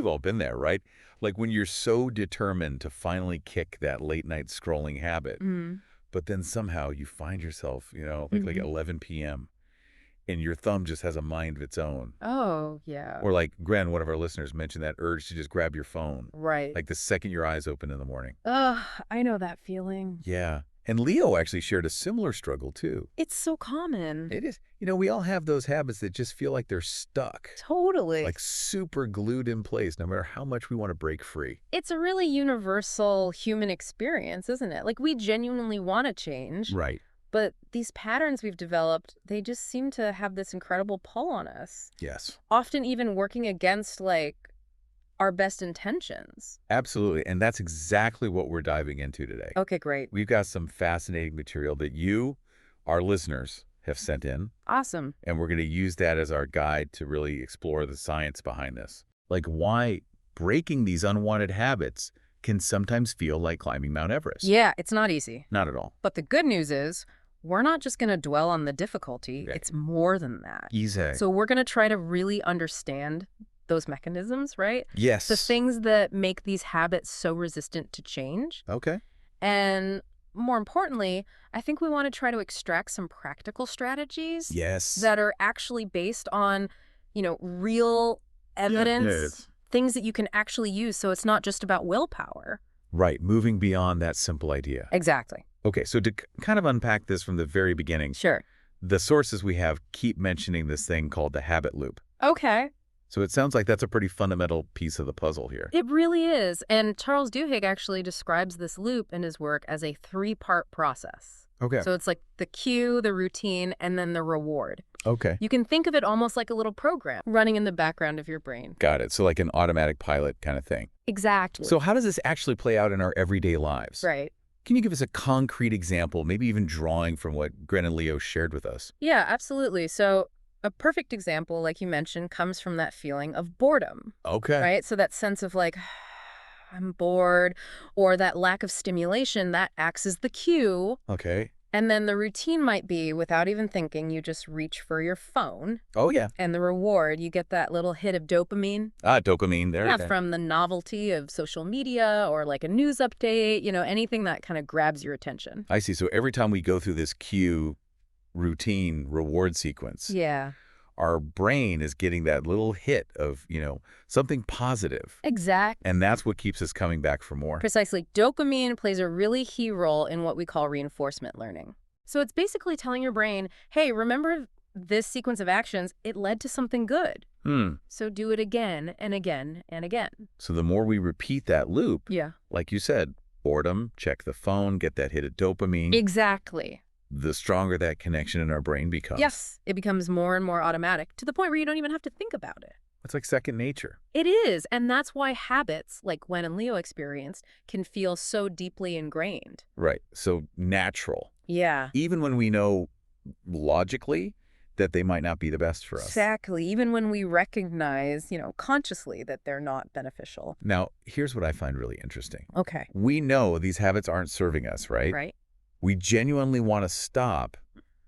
we've all been there, right? Like when you're so determined to finally kick that late night scrolling habit, Mm. but then somehow you find yourself, like Hmm. 11 p.m. and your thumb just has a mind of its own. Oh, yeah. Or like Gren, one of our listeners, mentioned that urge to just grab your phone, Right. like the second your eyes open in the morning. Ugh, I know that feeling. Yeah. And Leo actually shared a similar struggle, too. It's so common. It is. We all have those habits that just feel like they're stuck, Totally. like super glued in place, no matter how much we want to break free. It's a really universal human experience, isn't it? Like, we genuinely want to change, Right. but these patterns we've developed, they just seem to have this incredible pull on us, Yes. often even working against, like, our best intentions. Absolutely. And that's exactly what we're diving into today. Okay, great. We've got some fascinating material that you, our listeners, have sent in, Awesome. and we're going to use that as our guide to really explore the science behind this. Like why breaking these unwanted habits can sometimes feel like climbing Mount Everest. Yeah, it's not easy. Not at all. But the good news is, we're not just going to dwell on the difficulty. Right. It's more than that. Easy. So we're going to try to really understand those mechanisms, right? Yes. The things that make these habits so resistant to change. Okay. And more importantly, I think we want to try to extract some practical strategies Yes. that are actually based on, real evidence, Yes. things that you can actually use, so it's not just about willpower. Right. Moving beyond that simple idea. Exactly. Okay. So to kind of unpack this from the very beginning, Sure. the sources we have keep mentioning this thing called the habit loop. Okay. So it sounds like that's a pretty fundamental piece of the puzzle here. It really is. And Charles Duhigg actually describes this loop in his work as a 3-part process. Okay. So it's like the cue, the routine, and then the reward. Okay. You can think of it almost like a little program running in the background of your brain. Got it. So like an automatic pilot kind of thing. Exactly. So how does this actually play out in our everyday lives? Right. Can you give us a concrete example, maybe even drawing from what Gren and Leo shared with us? Yeah, absolutely. So a perfect example, like you mentioned, comes from that feeling of boredom, Okay. right? So that sense of like, I'm bored, or that lack of stimulation, that acts as the cue. Okay. And then the routine might be, without even thinking, you just reach for your phone. Oh, yeah. And the reward, you get that little hit of dopamine. Dopamine there. Yeah, Okay. from the novelty of social media or like a news update, anything that kind of grabs your attention. I see. So every time we go through this cue, routine, reward sequence, Yeah. our brain is getting that little hit of, something positive. Exactly. And that's what keeps us coming back for more. Precisely. Dopamine plays a really key role in what we call reinforcement learning. So it's basically telling your brain, hey, remember this sequence of actions? It led to something good. So do it again and again and again. So the more we repeat that loop, Yeah. like you said, boredom, check the phone, get that hit of dopamine, Exactly. the stronger that connection in our brain becomes. Yes. It becomes more and more automatic to the point where you don't even have to think about it. It's like second nature. It is. And that's why habits, like Gwen and Leo experienced, can feel so deeply ingrained. Right. So natural. Yeah. Even when we know logically that they might not be the best for us. Exactly. Even when we recognize, consciously that they're not beneficial. Now, here's what I find really interesting. Okay. We know these habits aren't serving us, right? Right. We genuinely want to stop.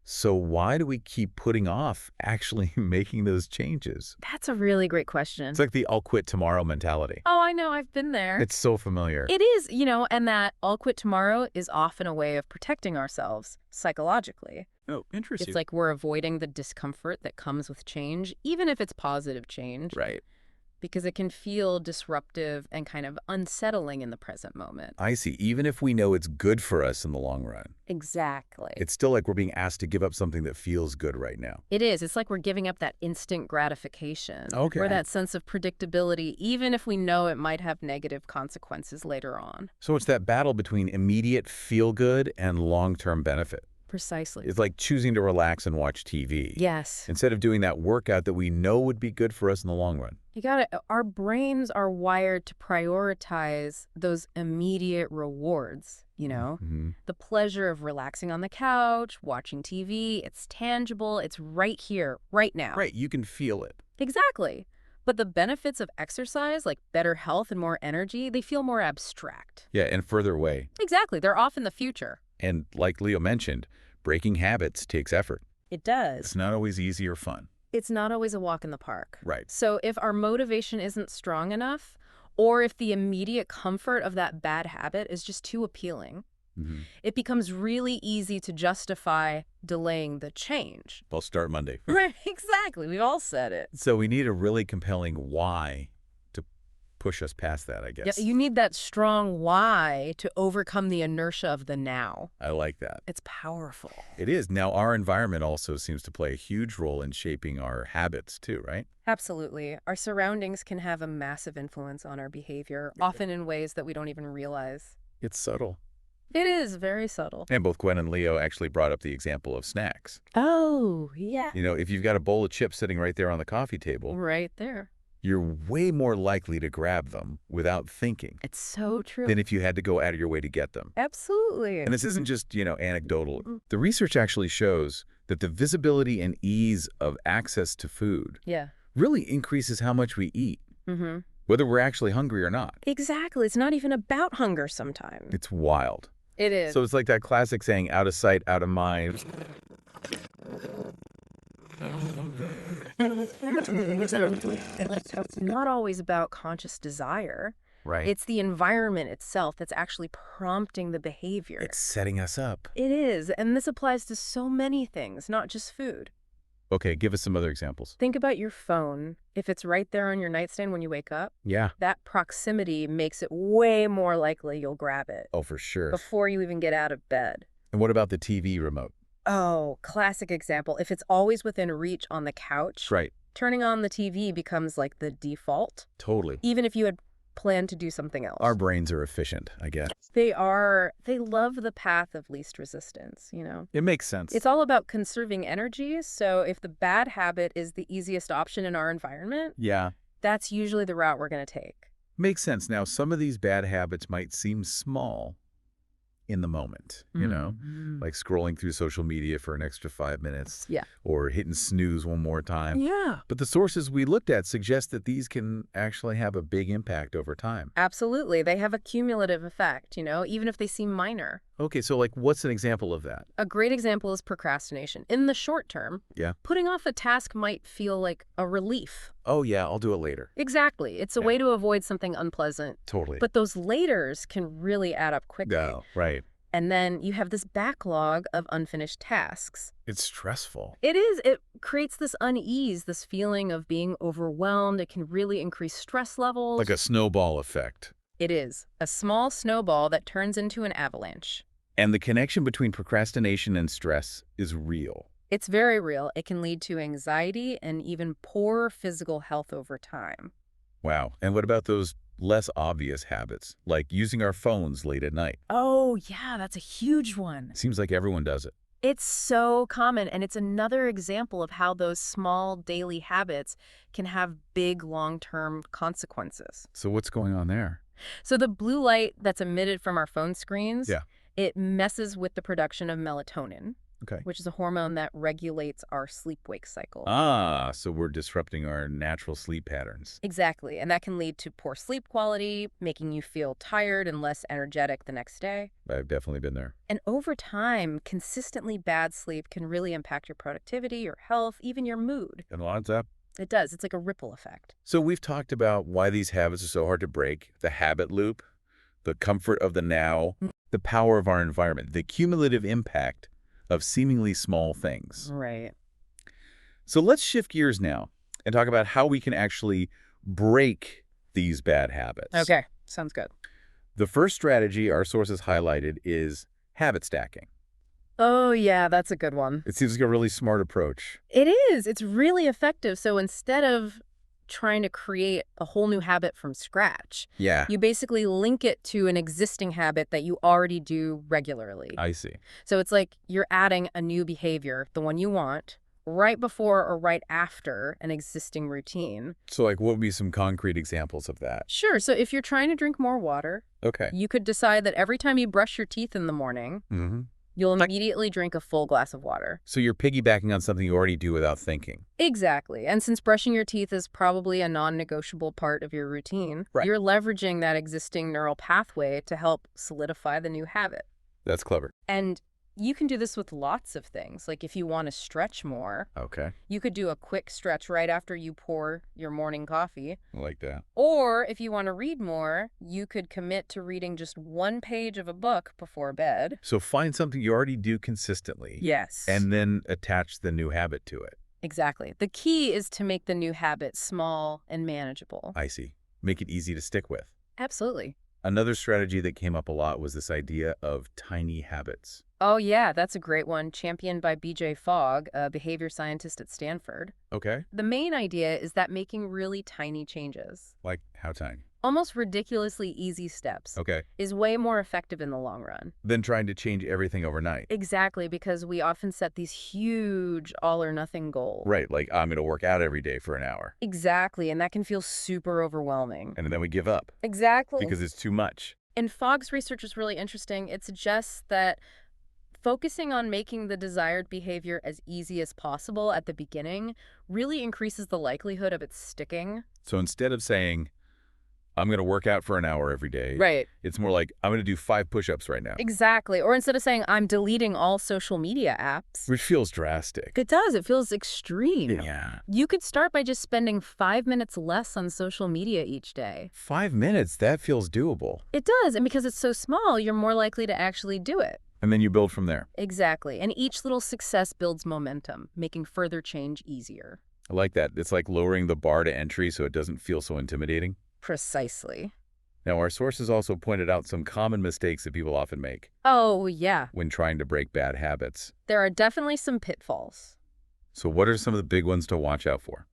So why do we keep putting off actually making those changes? That's a really great question. It's like the I'll quit tomorrow mentality. Oh, I know. I've been there. It's so familiar. It is, and that I'll quit tomorrow is often a way of protecting ourselves psychologically. Oh, interesting. It's like we're avoiding the discomfort that comes with change, even if it's positive change. Right. Because it can feel disruptive and kind of unsettling in the present moment. I see. Even if we know it's good for us in the long run, Exactly. it's still like we're being asked to give up something that feels good right now. It is. It's like we're giving up that instant gratification. Okay. Or that sense of predictability, even if we know it might have negative consequences later on. So it's that battle between immediate feel-good and long-term benefit. Precisely. It's like choosing to relax and watch TV. Yes. Instead of doing that workout that we know would be good for us in the long run. You got it. Our brains are wired to prioritize those immediate rewards, Mm-hmm. The pleasure of relaxing on the couch, watching TV. It's tangible. It's right here, right now. Right. You can feel it. Exactly. But the benefits of exercise, like better health and more energy, they feel more abstract. Yeah, and further away. Exactly. They're off in the future. And like Leo mentioned, breaking habits takes effort. It does. It's not always easy or fun. It's not always a walk in the park. Right. So if our motivation isn't strong enough, or if the immediate comfort of that bad habit is just too appealing, it becomes really easy to justify delaying the change. I'll start Monday. Right, exactly. We've all said it. So we need a really compelling why to push us past that, I Yeah, guess. you need that strong why to overcome the inertia of the now. I like that. It's powerful. It is. Now, our environment also seems to play a huge role in shaping our habits too, right? Absolutely. Our surroundings can have a massive influence on our behavior, often in ways that we don't even realize. It's subtle. It is very subtle. And both Gwen and Leo actually brought up the example of snacks. Oh, yeah. You know, if you've got a bowl of chips sitting right there on the coffee table, Right there. you're way more likely to grab them without thinking It's so true. than if you had to go out of your way to get them. Absolutely. And this isn't just, anecdotal. The research actually shows that the visibility and ease of access to food Yeah. really increases how much we eat, whether we're actually hungry or not. Exactly. It's not even about hunger sometimes. It's wild. It is. So it's like that classic saying, out of sight, out of mind. It's not always about conscious desire. Right. It's the environment itself that's actually prompting the behavior. It's setting us up. It is. And this applies to so many things, not just food. Okay, give us some other examples. Think about your phone. If it's right there on your nightstand when you wake up, Yeah. that proximity makes it way more likely you'll grab it Oh, for sure. before you even get out of bed. And what about the TV remote? Oh, classic example. If it's always within reach on the couch, Right. turning on the TV becomes like the default, Totally. even if you had planned to do something else. Our brains are efficient, I guess. They love the path of least resistance, It makes sense. It's all about conserving energy. So if the bad habit is the easiest option in our environment, Yeah. that's usually the route we're going to take. Makes sense. Now, some of these bad habits might seem small in the moment, like scrolling through social media for an extra 5 minutes. Yeah. Or hitting snooze one more time. Yeah. But the sources we looked at suggest that these can actually have a big impact over time. Absolutely. They have a cumulative effect, even if they seem minor. Okay, so what's an example of that? A great example is procrastination. In the short term, Yeah. putting off a task might feel like a relief. Oh, yeah, I'll do it later. Exactly. It's a way to avoid something unpleasant. Totally. But those laters can really add up quickly. No, right. And then you have this backlog of unfinished tasks. It's stressful. It is. It creates this unease, this feeling of being overwhelmed. It can really increase stress levels. Like a snowball effect. It is. A small snowball that turns into an avalanche. And the connection between procrastination and stress is real. It's very real. It can lead to anxiety and even poor physical health over time. Wow. And what about those less obvious habits, like using our phones late at night? Oh, yeah, that's a huge one. Seems like everyone does it. It's so common, and it's another example of how those small daily habits can have big long-term consequences. So what's going on there? So the blue light that's emitted from our phone screens, Yeah. it messes with the production of melatonin, Okay. which is a hormone that regulates our sleep-wake cycle. Ah, so we're disrupting our natural sleep patterns. Exactly, and that can lead to poor sleep quality, making you feel tired and less energetic the next day. I've definitely been there. And over time, consistently bad sleep can really impact your productivity, your health, even your mood. And lines up. It does. It's like a ripple effect. So we've talked about why these habits are so hard to break, the habit loop, the comfort of the now, the power of our environment, the cumulative impact of seemingly small things. Right. So let's shift gears now and talk about how we can actually break these bad habits. Okay. Sounds good. The first strategy our sources highlighted is habit stacking. Oh, yeah, that's a good one. It seems like a really smart approach. It is. It's really effective. So instead of trying to create a whole new habit from scratch, Yeah, you basically link it to an existing habit that you already do regularly. I see. So it's like you're adding a new behavior, the one you want, right before or right after an existing routine. So what would be some concrete examples of that? Sure. So if you're trying to drink more water, Okay. you could decide that every time you brush your teeth in the morning, Mm-hmm. you'll immediately drink a full glass of water. So you're piggybacking on something you already do without thinking. Exactly. And since brushing your teeth is probably a non-negotiable part of your routine, Right. you're leveraging that existing neural pathway to help solidify the new habit. That's clever. And You can do this with lots of things. Like if you want to stretch more, Okay. you could do a quick stretch right after you pour your morning coffee. I like that. Or if you want to read more, you could commit to reading just one page of a book before bed. So find something you already do consistently. Yes. And then attach the new habit to it. Exactly. The key is to make the new habit small and manageable. I see. Make it easy to stick with. Absolutely. Another strategy that came up a lot was this idea of tiny habits. Oh, yeah, that's a great one, championed by B.J. Fogg, a behavior scientist at Stanford. Okay. The main idea is that making really tiny changes, Like how tiny? almost ridiculously easy steps, Okay. is way more effective in the long run. Then trying to change everything overnight. Exactly, because we often set these huge all-or-nothing goals. Right, like I'm going to work out every day for an hour. Exactly, and that can feel super overwhelming. And then we give up Exactly. because it's too much. And Fogg's research is really interesting. It suggests that focusing on making the desired behavior as easy as possible at the beginning really increases the likelihood of it sticking. So instead of saying, I'm going to work out for an hour every day, Right. it's more like, I'm going to do 5 push-ups right now. Exactly. Or instead of saying, I'm deleting all social media apps. Which feels drastic. It does. It feels extreme. Yeah. You could start by just spending 5 minutes less on social media each day. 5 minutes, that feels doable. It does. And because it's so small, you're more likely to actually do it. And then you build from there. Exactly. And each little success builds momentum, making further change easier. I like that. It's like lowering the bar to entry so it doesn't feel so intimidating. Precisely. Now, our sources also pointed out some common mistakes that people often make Oh, yeah. when trying to break bad habits. There are definitely some pitfalls. So what are some of the big ones to watch out for?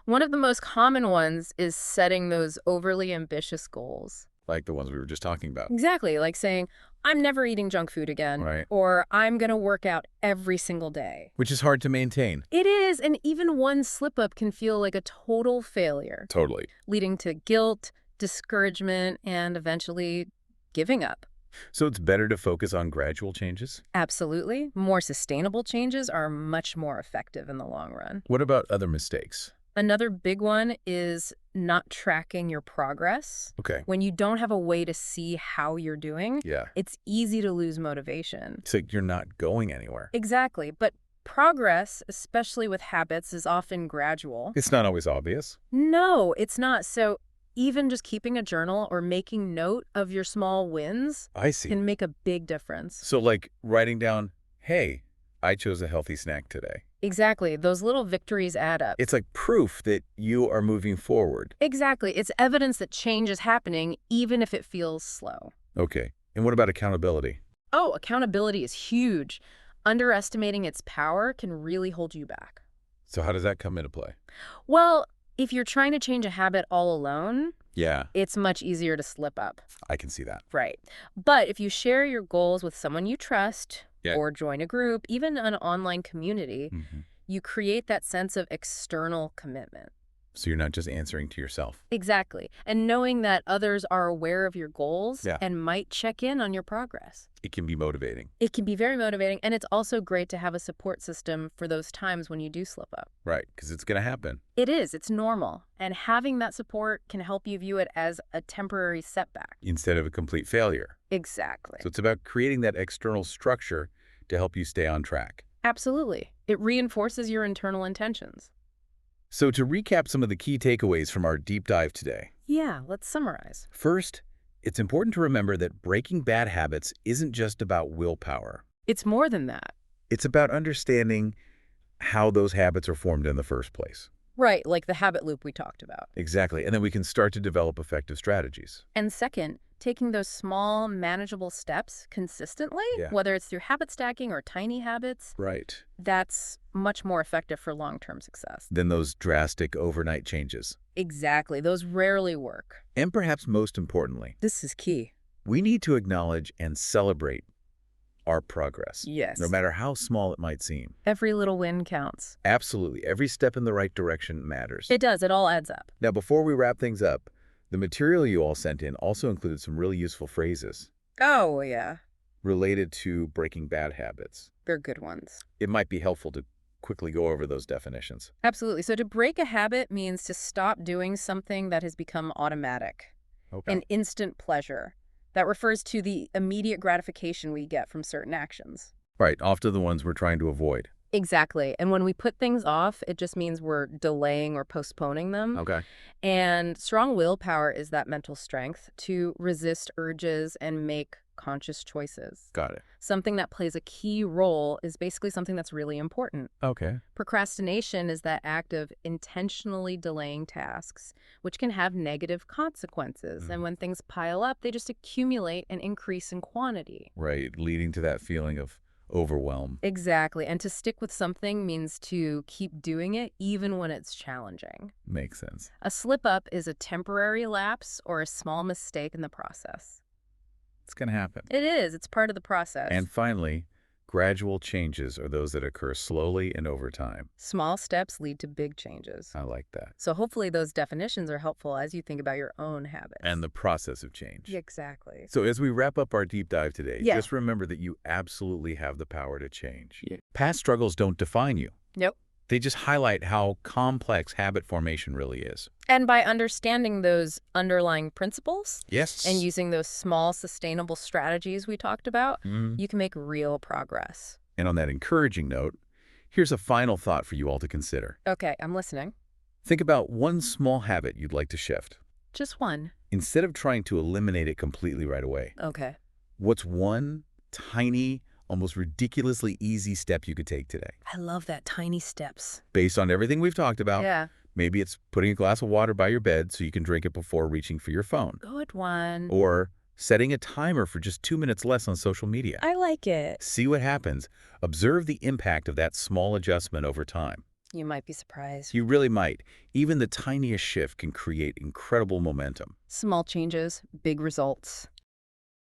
One of the most common ones is setting those overly ambitious goals. Like the ones we were just talking about. Exactly, like saying, I'm never eating junk food again, Right. or I'm going to work out every single day. Which is hard to maintain. It is, and even one slip-up can feel like a total failure, Totally. leading to guilt, discouragement, and eventually giving up. So it's better to focus on gradual changes? Absolutely. More sustainable changes are much more effective in the long run. What about other mistakes? Another big one is not tracking your progress. Okay. When you don't have a way to see how you're doing, Yeah. it's easy to lose motivation. It's like you're not going anywhere. Exactly. But progress, especially with habits, is often gradual. It's not always obvious. No, it's not. So even just keeping a journal or making note of your small wins I see. can make a big difference. So like writing down, hey, I chose a healthy snack today. Exactly. Those little victories add up. It's like proof that you are moving forward. Exactly. It's evidence that change is happening, even if it feels slow. Okay. And what about accountability? Oh, accountability is huge. Underestimating its power can really hold you back. So how does that come into play? Well, if you're trying to change a habit all alone, Yeah, it's much easier to slip up. I can see that. Right. But if you share your goals with someone you trust, Yeah. or join a group, even an online community, you create that sense of external commitment. So you're not just answering to yourself. Exactly. And knowing that others are aware of your goals Yeah. and might check in on your progress. It can be motivating. It can be very motivating, and it's also great to have a support system for those times when you do slip up. Right, because it's going to happen. It is. It's normal. And having that support can help you view it as a temporary setback. Instead of a complete failure. Exactly. So it's about creating that external structure to help you stay on track. Absolutely. It reinforces your internal intentions. So to recap some of the key takeaways from our deep dive today. Yeah, let's summarize. First, it's important to remember that breaking bad habits isn't just about willpower. It's more than that. It's about understanding how those habits are formed in the first place. Right, like the habit loop we talked about. Exactly. And then we can start to develop effective strategies. And second, taking those small, manageable steps consistently, Yeah. whether it's through habit stacking or tiny habits, Right. that's much more effective for long-term success. Then those drastic overnight changes. Exactly. Those rarely work. And perhaps most importantly, This is key. we need to acknowledge and celebrate our progress. Yes. No matter how small it might seem. Every little win counts. Absolutely. Every step in the right direction matters. It does. It all adds up. Now, before we wrap things up, the material you all sent in also included some really useful phrases Oh, yeah. related to breaking bad habits. They're good ones. It might be helpful to quickly go over those definitions. Absolutely. So to break a habit means to stop doing something that has become automatic, Okay. an instant pleasure. That refers to the immediate gratification we get from certain actions. Right, often the ones we're trying to avoid. Exactly. And when we put things off, it just means we're delaying or postponing them. Okay. And strong willpower is that mental strength to resist urges and make conscious choices. Got it. Something that plays a key role is basically something that's really important. Okay. Procrastination is that act of intentionally delaying tasks, which can have negative consequences. And when things pile up, they just accumulate and increase in quantity. Right, leading to that feeling of overwhelm. Exactly. And to stick with something means to keep doing it even when it's challenging. Makes sense. A slip-up is a temporary lapse or a small mistake in the process. It's going to happen. It is. It's part of the process. And finally, gradual changes are those that occur slowly and over time. Small steps lead to big changes. I like that. So hopefully those definitions are helpful as you think about your own habits. And the process of change. Exactly. So as we wrap up our deep dive today, Yeah. just remember that you absolutely have the power to change. Past struggles don't define you. Nope. They just highlight how complex habit formation really is. And by understanding those underlying principles Yes. and using those small, sustainable strategies we talked about, Mm. you can make real progress. And on that encouraging note, here's a final thought for you all to consider. Okay, I'm listening. Think about one small habit you'd like to shift. Just one. Instead of trying to eliminate it completely right away, Okay. what's one tiny, almost ridiculously easy step you could take today? I love that, tiny steps. Based on everything we've talked about, Yeah. maybe it's putting a glass of water by your bed so you can drink it before reaching for your phone. Good one. Or setting a timer for just 2 minutes less on social media. I like it. See what happens. Observe the impact of that small adjustment over time. You might be surprised. You really might. Even the tiniest shift can create incredible momentum. Small changes, big results.